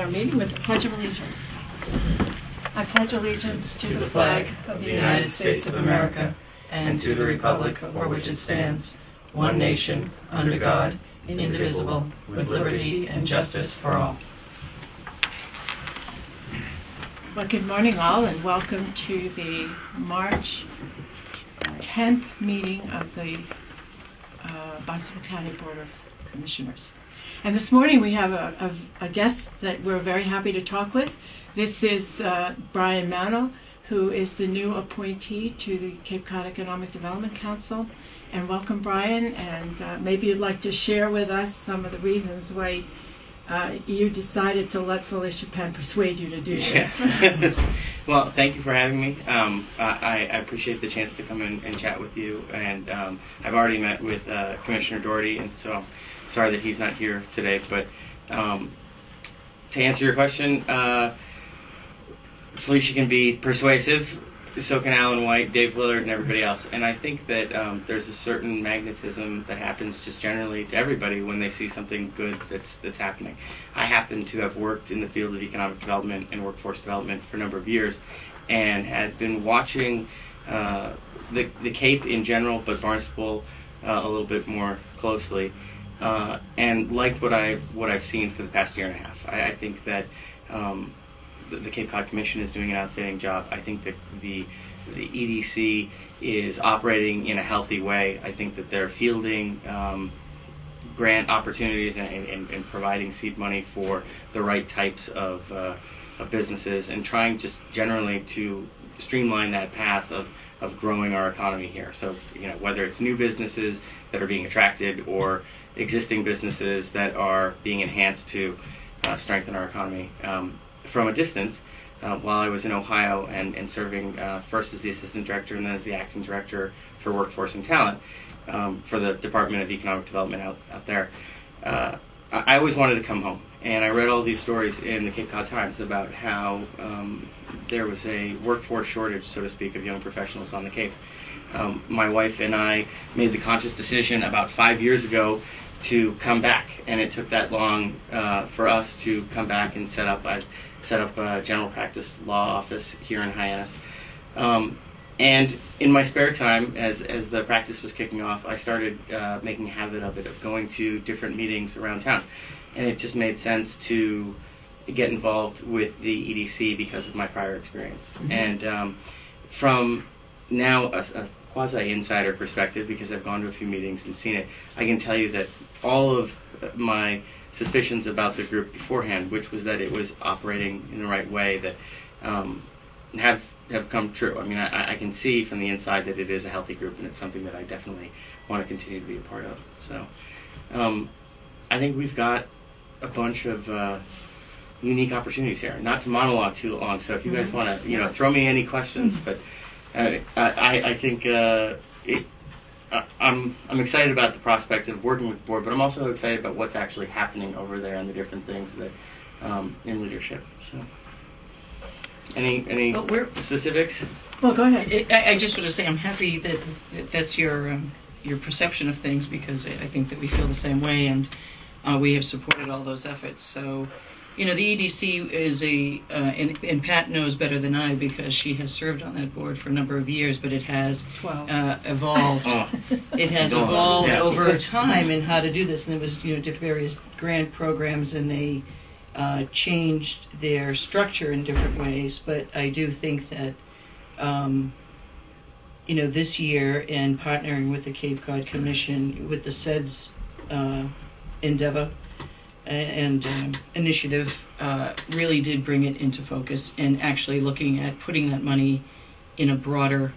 our meeting with the Pledge of Allegiance. I pledge allegiance to the flag of the United States of America and to the republic for which it stands, one nation, under God, indivisible, with liberty and justice for all. Well, good morning all, and welcome to the March 10th meeting of the Barnstable County Board of Commissioners. And this morning we have a guest that we're very happy to talk with. This is Brian Mannell, who is the new appointee to the Cape Cod Economic Development Council. And welcome, Brian, and maybe you'd like to share with us some of the reasons why you decided to let Felicia Penn persuade you to do this. Yeah. Well, thank you for having me. I appreciate the chance to come in and chat with you. And I've already met with Commissioner Doherty, and so I'm sorry that he's not here today. But to answer your question, Felicia can be persuasive. So can Alan White, Dave Lillard, and everybody else. And I think that there's a certain magnetism that happens just generally to everybody when they see something good that's happening. I happen to have worked in the field of economic development and workforce development for a number of years, and had been watching the Cape in general, but Barnstable a little bit more closely, and liked what I've seen for the past year and a half. I think that the Cape Cod Commission is doing an outstanding job. I think that the EDC is operating in a healthy way. I think that they're fielding grant opportunities and providing seed money for the right types of businesses, and trying just generally to streamline that path of growing our economy here. So, whether it's new businesses that are being attracted or existing businesses that are being enhanced to strengthen our economy. From a distance, while I was in Ohio and serving first as the assistant director and then as the acting director for workforce and talent for the Department of Economic Development out there, I always wanted to come home. And I read all these stories in the Cape Cod Times about how there was a workforce shortage, so to speak, of young professionals on the Cape. My wife and I made the conscious decision about 5 years ago to come back, and it took that long for us to come back and set up a general practice law office here in Hyannis. And in my spare time, as the practice was kicking off, I started making a habit of going to different meetings around town. And it just made sense to get involved with the EDC because of my prior experience. Mm-hmm. And from now a quasi-insider perspective, because I've gone to a few meetings and seen it, I can tell you that all of my suspicions about the group beforehand, which was that it was operating in the right way, that have come true. I mean, I can see from the inside that it is a healthy group, and it's something that I definitely want to continue to be a part of. So I think we've got a bunch of unique opportunities here. Not to monologue too long, so if you guys want to, throw me any questions, but I think I'm excited about the prospect of working with the board, but I'm also excited about what's actually happening over there and the different things that in leadership. So, any specifics? Well, go ahead. I just want to say I'm happy that that's your perception of things, because I think that we feel the same way, and we have supported all those efforts. So, the EDC is and Pat knows better than I because she has served on that board for a number of years, but it has evolved. It has evolved over time in how to do this, and there was, various grant programs, and they changed their structure in different ways. But I do think that, this year, and partnering with the Cape Cod Commission with the SEDS endeavor and initiative really did bring it into focus, and actually looking at putting that money in a broader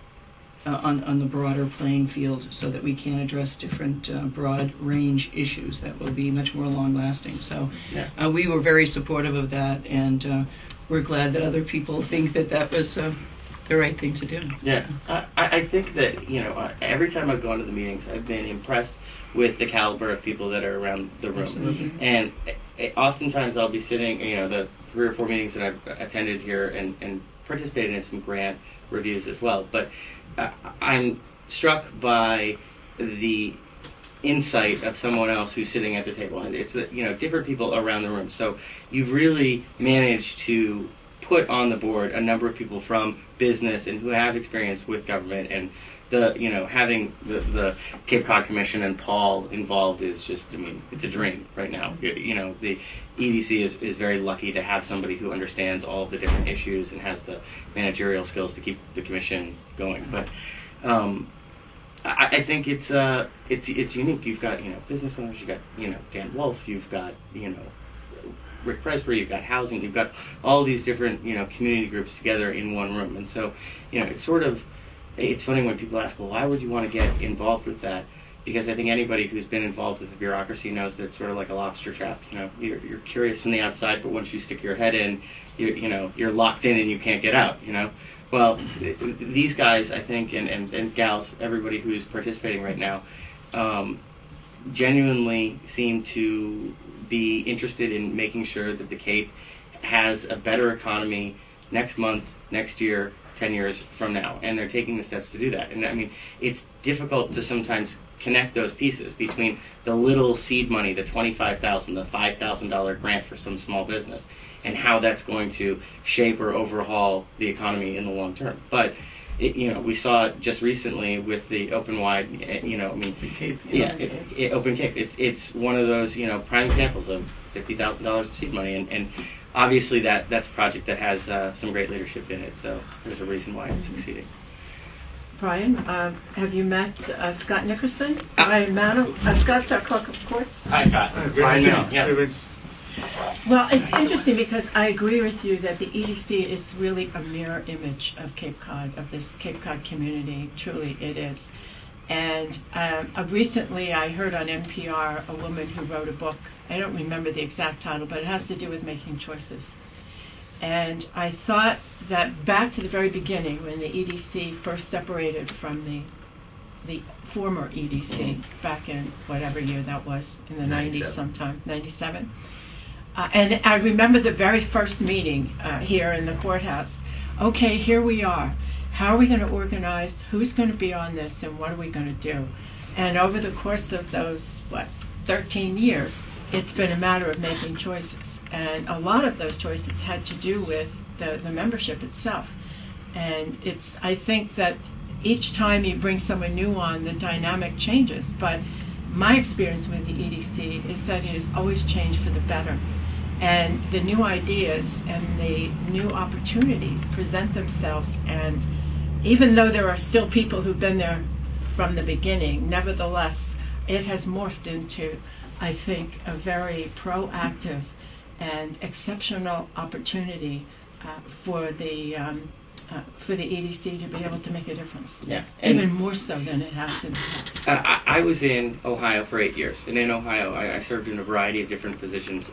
on the broader playing field, so that we can address different broad range issues that will be much more long lasting. So we were very supportive of that, and we're glad that other people think that was the right thing to do. Yeah, so. I think that every time I've gone to the meetings, I've been impressed with the caliber of people that are around the room. Absolutely. And oftentimes I'll be sitting, the 3 or 4 meetings that I've attended here and participated in some grant reviews as well. But I'm struck by the insight of someone else who's sitting at the table, and it's different people around the room. So you've really managed to put on the board a number of people from business and who have experience with government, and having the Cape Cod Commission and Paul involved is just, it's a dream right now. The EDC is very lucky to have somebody who understands all of the different issues and has the managerial skills to keep the commission going. But I think it's unique. You've got business owners, you've got Dan Wolf, you've got Rick Presbury, you've got housing, you've got all these different community groups together in one room, and so it's funny when people ask, well, why would you want to get involved with that? Because I think anybody who's been involved with the bureaucracy knows that it's sort of like a lobster trap. You're curious from the outside, but once you stick your head in, you're locked in and you can't get out. Well, these guys, I think, and gals, everybody who's participating right now, genuinely seem to be interested in making sure that the Cape has a better economy next month, next year, 10 years from now, and they're taking the steps to do that. And it's difficult to sometimes connect those pieces between the little seed money, the $25,000, the $5,000 grant for some small business, and how that's going to shape or overhaul the economy in the long term. But we saw it just recently with the Open Wide, Open Cape. It's one of those, prime examples of $50,000 of seed money, and obviously that's a project that has some great leadership in it, so there's a reason why it's succeeding. Brian, have you met Scott Nickerson? Brian Manno? Scott's our clerk of courts. Hi, Scott. Brian Manno, yeah. Well, it's interesting because I agree with you that the EDC is really a mirror image of Cape Cod, of this Cape Cod community. Truly, it is. And recently I heard on NPR a woman who wrote a book. I don't remember the exact title, but it has to do with making choices. And I thought that back to the very beginning, when the EDC first separated from the former EDC, back in whatever year that was, in the 90s sometime, 97. And I remember the very first meeting here in the courthouse. Okay, here we are. How are we going to organize? Who's going to be on this? And what are we going to do? And over the course of those, 13 years, it's been a matter of making choices. And a lot of those choices had to do with the membership itself. And I think that each time you bring someone new on, the dynamic changes. But my experience with the EDC is that it has always changed for the better. And the new ideas and the new opportunities present themselves, and even though there are still people who've been there from the beginning, nevertheless, it has morphed into, I think, a very proactive and exceptional opportunity for the EDC to be able to make a difference. Yeah, even more so than it has in the past. I was in Ohio for 8 years, and in Ohio I served in a variety of different positions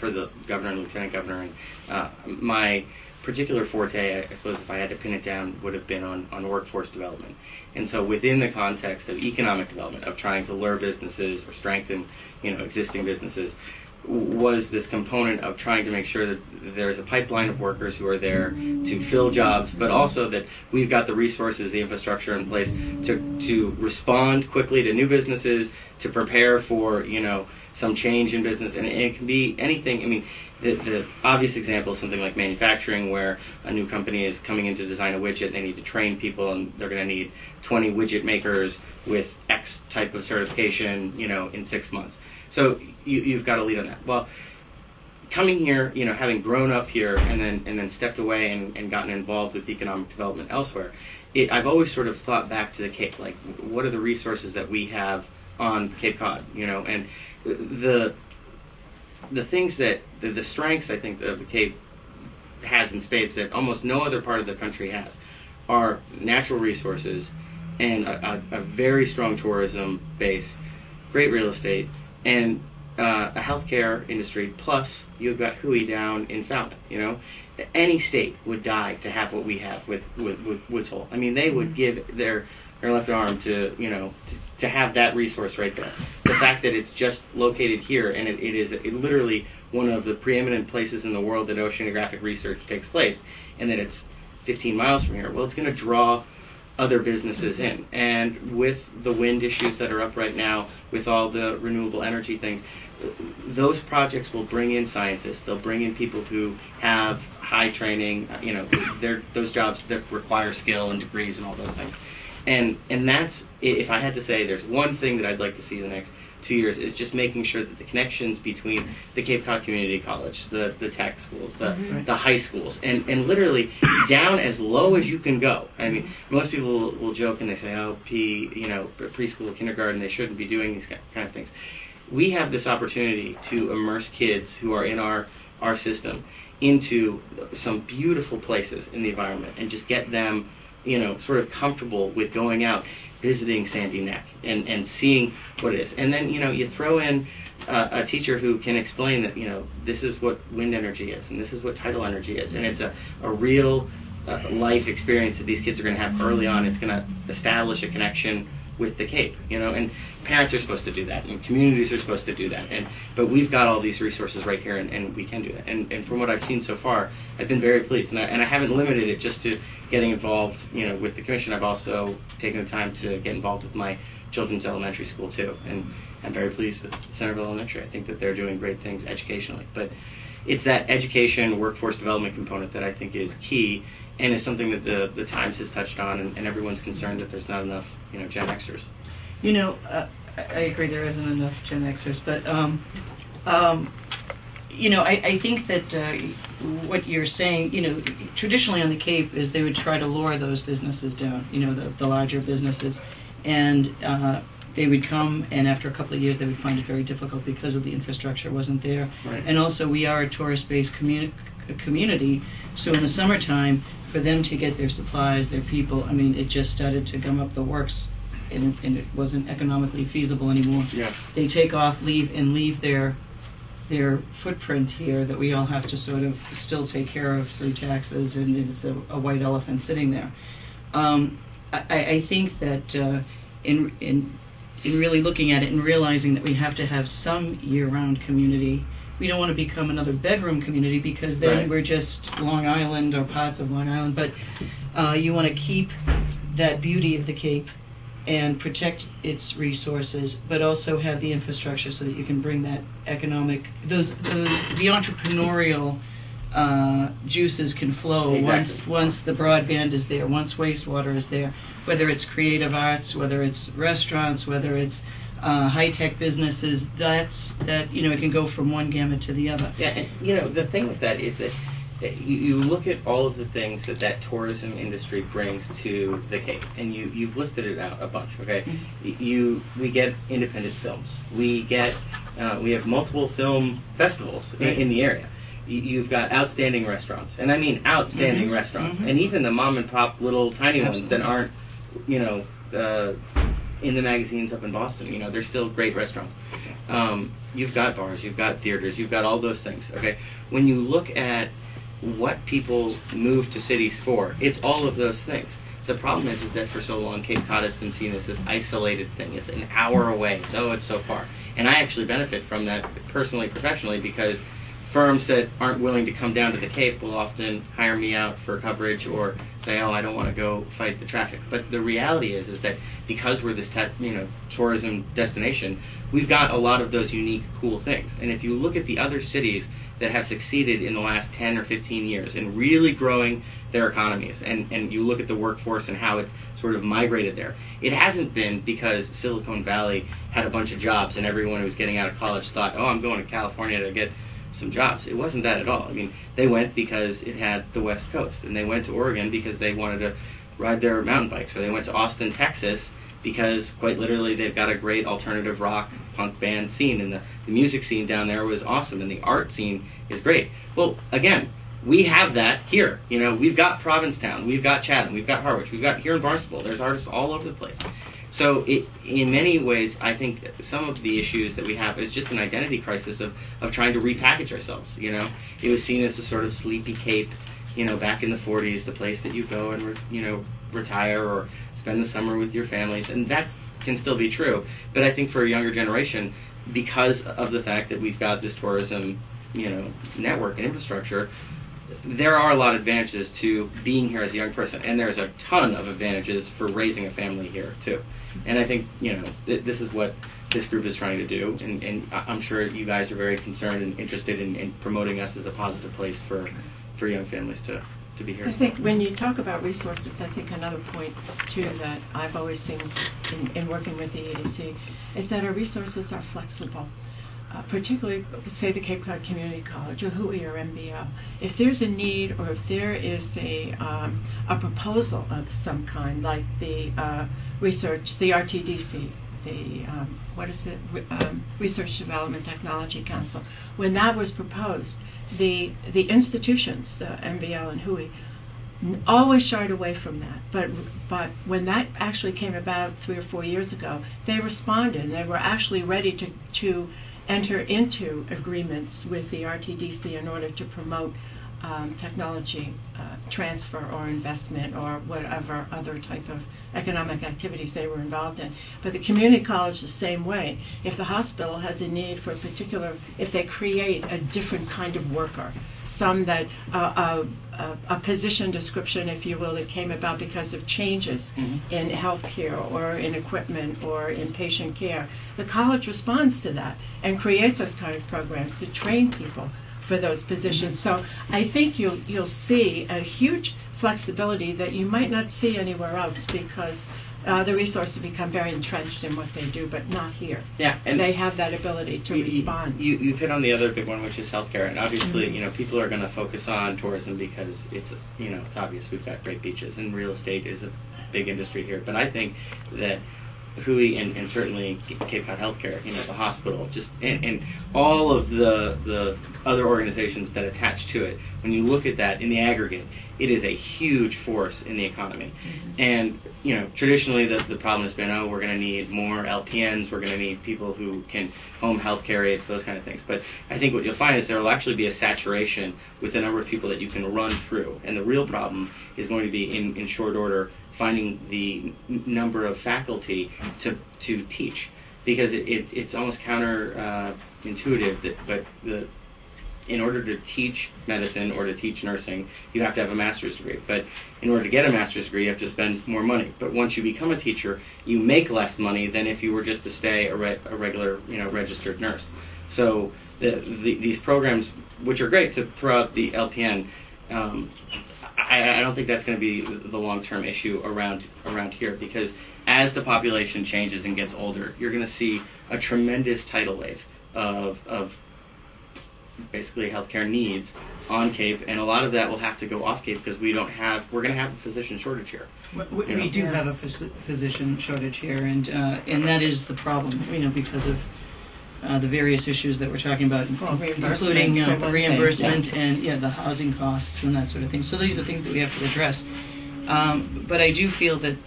for the governor and lieutenant governor. And my particular forte, I suppose if I had to pin it down, would have been on workforce development. And so within the context of economic development, of trying to lure businesses or strengthen existing businesses, was this component of trying to make sure that there's a pipeline of workers who are there to fill jobs, but also that we've got the resources, the infrastructure in place to respond quickly to new businesses, to prepare for some change in business. And it can be anything. The obvious example is something like manufacturing, where a new company is coming in to design a widget. They need to train people, and they're going to need 20 widget makers with X type of certification in 6 months. So you've got to lead on that. Well, coming here, having grown up here and then stepped away and gotten involved with economic development elsewhere, I've always sort of thought back to the Cape, like, what are the resources that we have on Cape Cod, and the things that, the strengths, I think, of the Cape has in spades that almost no other part of the country has, are natural resources and a very strong tourism base, great real estate, and a healthcare industry, plus you've got Hui down in Fountain. Any state would die to have what we have with Woods Hole. They would give their left arm to have that resource right there. The fact that it's just located here, and it is literally one of the preeminent places in the world that oceanographic research takes place, and that it's 15 miles from here. Well, it's going to draw other businesses in. And with the wind issues that are up right now, with all the renewable energy things, those projects will bring in scientists. They'll bring in people who have high training. Those jobs that require skill and degrees and all those things. And that's, if I had to say, there's one thing that I'd like to see in the next 2 years, is just making sure that the connections between the Cape Cod Community College, the tech schools, the high schools, and literally down as low as you can go. I mean, most people will joke and they say, oh, preschool, kindergarten, they shouldn't be doing these kind of things. We have this opportunity to immerse kids who are in our system into some beautiful places in the environment and just get them, sort of comfortable with going out, visiting Sandy Neck and seeing what it is. And then, you throw in a teacher who can explain that, this is what wind energy is and this is what tidal energy is. And it's a real life experience that these kids are going to have early on. It's going to establish a connection with the Cape, and parents are supposed to do that, and communities are supposed to do that, but we've got all these resources right here, and we can do that. And from what I've seen so far, I've been very pleased, and I haven't limited it just to getting involved, with the commission. I've also taken the time to get involved with my children's elementary school too, and I'm very pleased with Centerville Elementary. I think that they're doing great things educationally, but it's that education, workforce development component that I think is key, and is something that the Times has touched on, and everyone's concerned that there's not enough, Gen Xers. I agree there isn't enough Gen Xers, but I think that what you're saying, traditionally on the Cape is they would try to lure those businesses down, the larger businesses, and they would come, and after a couple of years they would find it very difficult because of the infrastructure wasn't there. Right. And also we are a tourist-based community, so in the summertime, for them to get their supplies, their people, it just started to gum up the works, and it wasn't economically feasible anymore. Yeah. They take off, leave their footprint here that we all have to sort of still take care of through taxes, and it's a white elephant sitting there. I think that in really looking at it and realizing that we have to have some year-round community. We don't want to become another bedroom community, because then we're just Long Island or parts of Long Island. But you want to keep that beauty of the Cape and protect its resources, but also have the infrastructure so that you can bring that economic, the entrepreneurial juices can flow. Exactly. Once the broadband is there, once wastewater is there, whether it's creative arts, whether it's restaurants, whether it's high-tech businesses, it can go from one gamut to the other. Yeah, and the thing with that is that you look at all of the things that tourism industry brings to the Cape, and you've listed it out a bunch. Okay, mm-hmm. We get independent films. We have multiple film festivals in the area. You've got outstanding restaurants, and I mean outstanding mm-hmm. restaurants, mm-hmm. and even the mom and pop little tiny ones that aren't, in the magazines up in Boston, they're still great restaurants. You've got bars, you've got theaters, you've got all those things. Okay, when you look at what people move to cities for, it's all of those things. The problem is that for so long, Cape Cod has been seen as this isolated thing. It's an hour away. It's so far. And I actually benefit from that personally, professionally, because firms that aren't willing to come down to the Cape will often hire me out for coverage or say, oh, I don't want to go fight the traffic. But the reality is that because we're this tourism destination, we've got a lot of those unique, cool things. And if you look at the other cities that have succeeded in the last 10 or 15 years in really growing their economies, and you look at the workforce and how it's sort of migrated there, it hasn't been because Silicon Valley had a bunch of jobs and everyone who was getting out of college thought, oh, I'm going to California to get some jobs. It wasn't that at all. I mean, they went because it had the West Coast, and they went to Oregon because they wanted to ride their mountain bikes, or they went to Austin, Texas because quite literally they've got a great alternative rock punk band scene, and the music scene down there was awesome, and the art scene is great. Well, again, we have that here. We've got Provincetown, we've got Chatham, we've got Harwich, we've got here in Barnstable. There's artists all over the place. So in many ways, I think that some of the issues that we have is just an identity crisis of trying to repackage ourselves. It was seen as a sort of sleepy Cape, back in the 40s, the place that you go and, retire or spend the summer with your families. And that can still be true. But I think for a younger generation, because of the fact that we've got this tourism, network and infrastructure, there are a lot of advantages to being here as a young person, and there's a ton of advantages for raising a family here too. And I think this is what this group is trying to do, and I'm sure you guys are very concerned and interested in promoting us as a positive place for young families to be here. I think when you talk about resources, I think another point too that I've always seen in working with the EAC is that our resources are flexible. Particularly, say, the Cape Cod Community College or WHOI or MBL. If there's a need or if there is a proposal of some kind, like the research, the RTDC, the Research Development Technology Council, when that was proposed, the institutions, the MBL and WHOI, always shied away from that. But when that actually came about 3 or 4 years ago, they responded, and they were actually ready to enter into agreements with the RTDC in order to promote technology transfer or investment or whatever other type of economic activities they were involved in. But the community college the same way. If the hospital has a need for a particular, if they create a different kind of worker, some that a position description, if you will, that came about because of changes in healthcare or in equipment or in patient care, the college responds to that and creates those kind of programs to train people for those positions. So I think you'll see a huge flexibility that you might not see anywhere else, because the resources become very entrenched in what they do, but not here. Yeah, and they have that ability to respond. You've hit on the other big one, which is healthcare, and obviously, people are going to focus on tourism because it's obvious. We've got great beaches, and real estate is a big industry here. But I think that WHOI and certainly Cape Cod Healthcare, the hospital, and all of the other organizations that attach to it, when you look at that in the aggregate, it is a huge force in the economy. And traditionally the problem has been, we're going to need more LPNs, we're going to need people who can home health care aides, those kind of things. But I think what you'll find is there will actually be a saturation with the number of people that you can run through. And the real problem is going to be in short order finding the number of faculty to teach, because it's almost counterintuitive but in order to teach medicine or to teach nursing, you have to have a master's degree. But in order to get a master's degree, you have to spend more money. But once you become a teacher, you make less money than if you were just to stay a regular, registered nurse. So these programs, which are great to throw out the LPN, I don't think that's going to be the long-term issue around here, because as the population changes and gets older, you're going to see a tremendous tidal wave of basically healthcare needs on Cape, and a lot of that will have to go off Cape because we're going to have a physician shortage here. We do have a physician shortage here, and that is the problem, because of the various issues that we're talking about, including reimbursement and the housing costs and that sort of thing. So these are things that we have to address. But I do feel that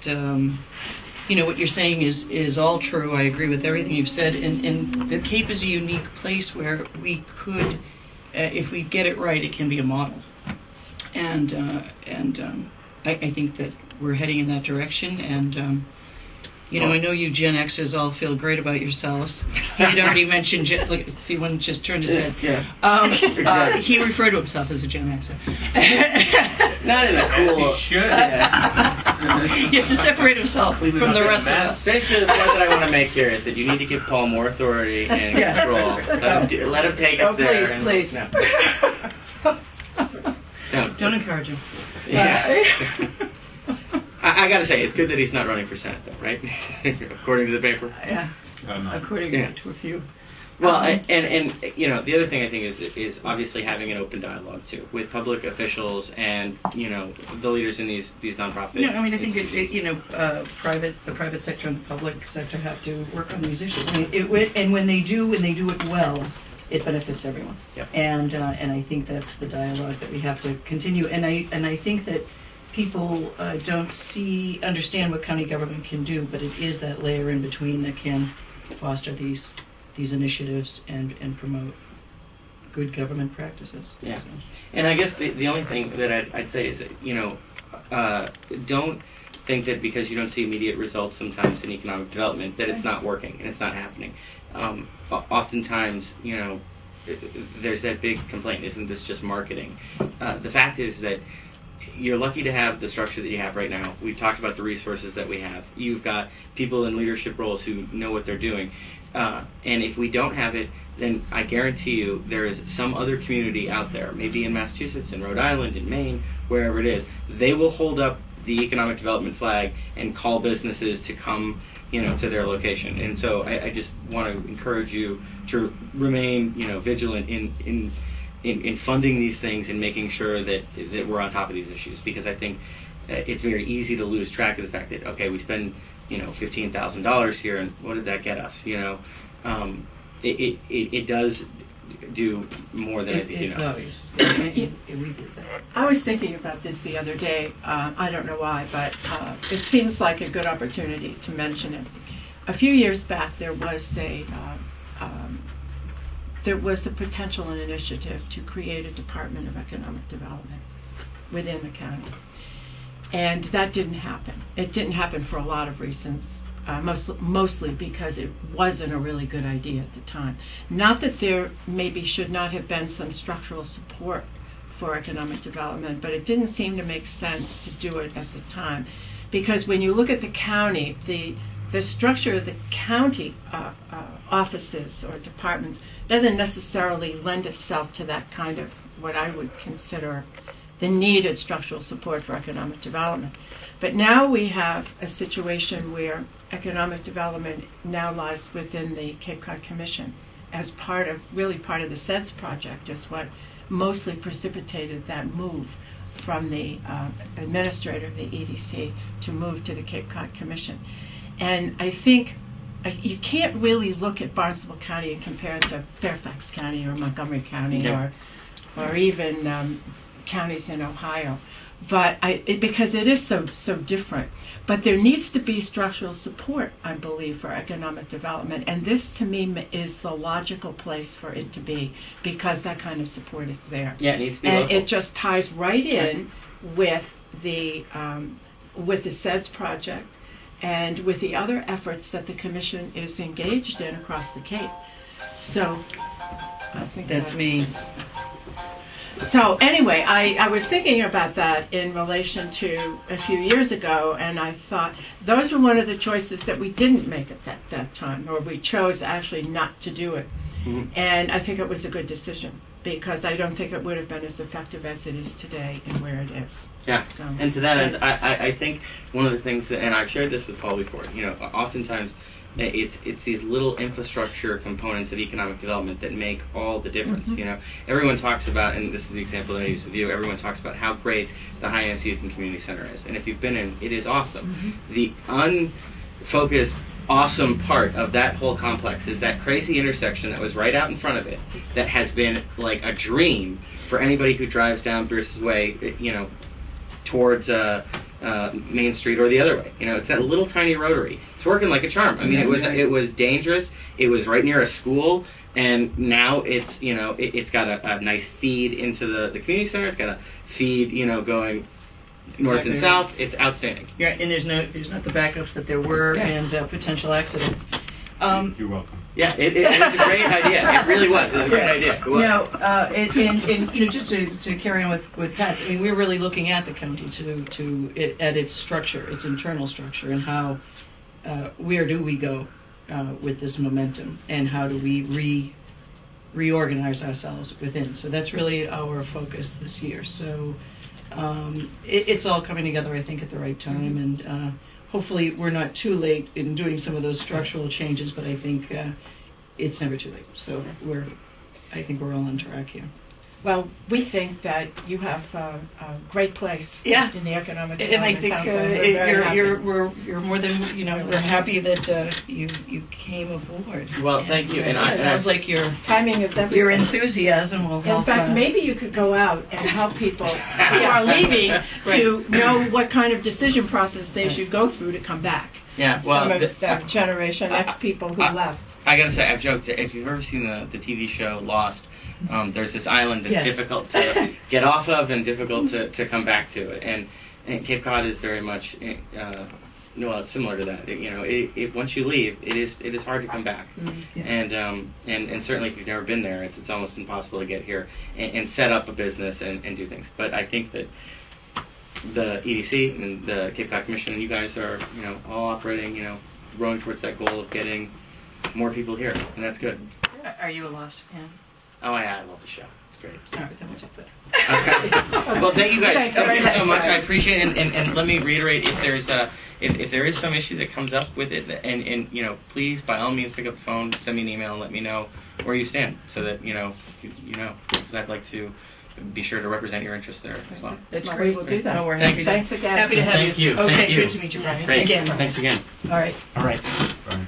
what you're saying is all true. I agree with everything you've said. And the Cape is a unique place where we could, if we get it right, it can be a model. And I think that we're heading in that direction. And I know you Gen Xers all feel great about yourselves. He had already mentioned, see, one just turned his head. Yeah. He referred to himself as a Gen Xer. Not in a cool. He should. He has to separate himself from the rest of us. Basically, the point that I want to make here is that you need to give Paul more authority and control. Let him take us there. Please. No. Don't encourage him. Yeah. I gotta say, it's good that he's not running for Senate, though, right? According to the paper. Yeah. According to a few. Well, and the other thing I think is obviously having an open dialogue too with public officials and the leaders in these nonprofits. No, I mean I think the private sector and the public sector have to work on these issues. I mean, and when they do it well, it benefits everyone. Yep. And I think that's the dialogue that we have to continue. And I think that people don't understand what county government can do, but it is that layer in between that can foster these initiatives and promote good government practices. Yeah. So. And I guess the only thing that I'd say is that, don't think that because you don't see immediate results sometimes in economic development that it's not working and it's not happening. Oftentimes, there's that big complaint, isn't this just marketing? The fact is that you're lucky to have the structure that you have right now. We've talked about the resources that we have. You've got people in leadership roles who know what they're doing. And if we don't have it, then I guarantee you there is some other community out there, maybe in Massachusetts, in Rhode Island, in Maine, wherever it is. They will hold up the economic development flag and call businesses to come, to their location. And so I just want to encourage you to remain, vigilant in funding these things and making sure that we're on top of these issues, because I think it's very easy to lose track of the fact that, okay, we spend $15,000 here, and what did that get us? It does do more than I think it's obvious. We did that. I was thinking about this the other day. I don't know why, but it seems like a good opportunity to mention it. A few years back, there was the potential and initiative to create a Department of Economic Development within the county. And that didn't happen. It didn't happen for a lot of reasons, mostly because it wasn't a really good idea at the time. Not that there maybe should not have been some structural support for economic development, but it didn't seem to make sense to do it at the time. Because when you look at the county, the structure of the county offices or departments doesn't necessarily lend itself to that kind of what I would consider the needed structural support for economic development. But now we have a situation where economic development now lies within the Cape Cod Commission as part of the SEDS project, is what mostly precipitated that move from the administrator of the EDC to move to the Cape Cod Commission. And I think you can't really look at Barnstable County and compare it to Fairfax County or Montgomery County or even counties in Ohio, but because it is so different. But there needs to be structural support, I believe, for economic development, and this to me is the logical place for it to be, because that kind of support is there. Yeah, it needs to be and local. It just ties right in with the SEDS project and with the other efforts that the Commission is engaged in across the Cape. So I think that's me. So anyway, I was thinking about that in relation to a few years ago, and I thought those were one of the choices that we didn't make at that time, or we chose actually not to do it. Mm-hmm. And I think it was a good decision, because I don't think it would have been as effective as it is today and where it is. Yeah, so, and to that end, I think one of the things, and I've shared this with Paul before, oftentimes it's these little infrastructure components of economic development that make all the difference. Mm-hmm. Everyone talks about, and this is the example that I use with you, everyone talks about how great the Hyannis Youth and Community Center is. And if you've been in, it is awesome. Mm-hmm. The unfocused, awesome part of that whole complex is that crazy intersection that was right out in front of it that has been like a dream for anybody who drives down Bruce's Way, towards Main Street or the other way. It's that little tiny rotary. It's working like a charm. I mean, it was dangerous. It was right near a school, and now it's it's got a nice feed into the community center. It's got a feed going north and south. It's outstanding. Yeah, and there's not the backups that there were and potential accidents. You're welcome. Yeah, it was a great idea. It really was. It was a great idea. It was. Just to carry on with Pat's, I mean, we're really looking at the county at its structure, its internal structure, and how where do we go with this momentum, and how do we reorganize ourselves within. So that's really our focus this year. So it's all coming together, I think, at the right time, and hopefully we're not too late in doing some of those structural changes, but I think it's never too late. So I think we're all on track here. Well, we think that you have a great place in the economic development. And I think you're more than we're happy that you came aboard. Well, thank you. And it sounds like your timing is everything. Your enthusiasm will help. In fact, maybe you could go out and help people who are leaving to know what kind of decision process they should go through to come back. Yeah, well, some of the Generation X people who left. I gotta say, I've joked. If you've ever seen the TV show Lost, there's this island that's difficult to get off of and difficult to come back to. And Cape Cod is very much well, it's similar to that. Once you leave, it is hard to come back. Yeah. And certainly if you've never been there, it's almost impossible to get here and set up a business and do things. But I think that the EDC and the Cape Cod Commission and you guys are, all operating, rowing towards that goal of getting more people here, and that's good. Are you a Lost fan? Oh, yeah, I love the show. It's great. All right, then we'll talk about it. Okay. Well, thank you guys. Thanks Thank very you so much. much. I appreciate it. And let me reiterate, if there's if there is some issue that comes up with it, and please by all means pick up the phone, send me an email, and let me know where you stand, so that you know, because I'd like to be sure to represent your interests there as well. That's Well, great. we will do that. No, we're Thank you. Thanks again. happy to have Thank you. Okay, Thank you. good to meet you, Brian. Great. Again. Thanks again. All right. All right. Right.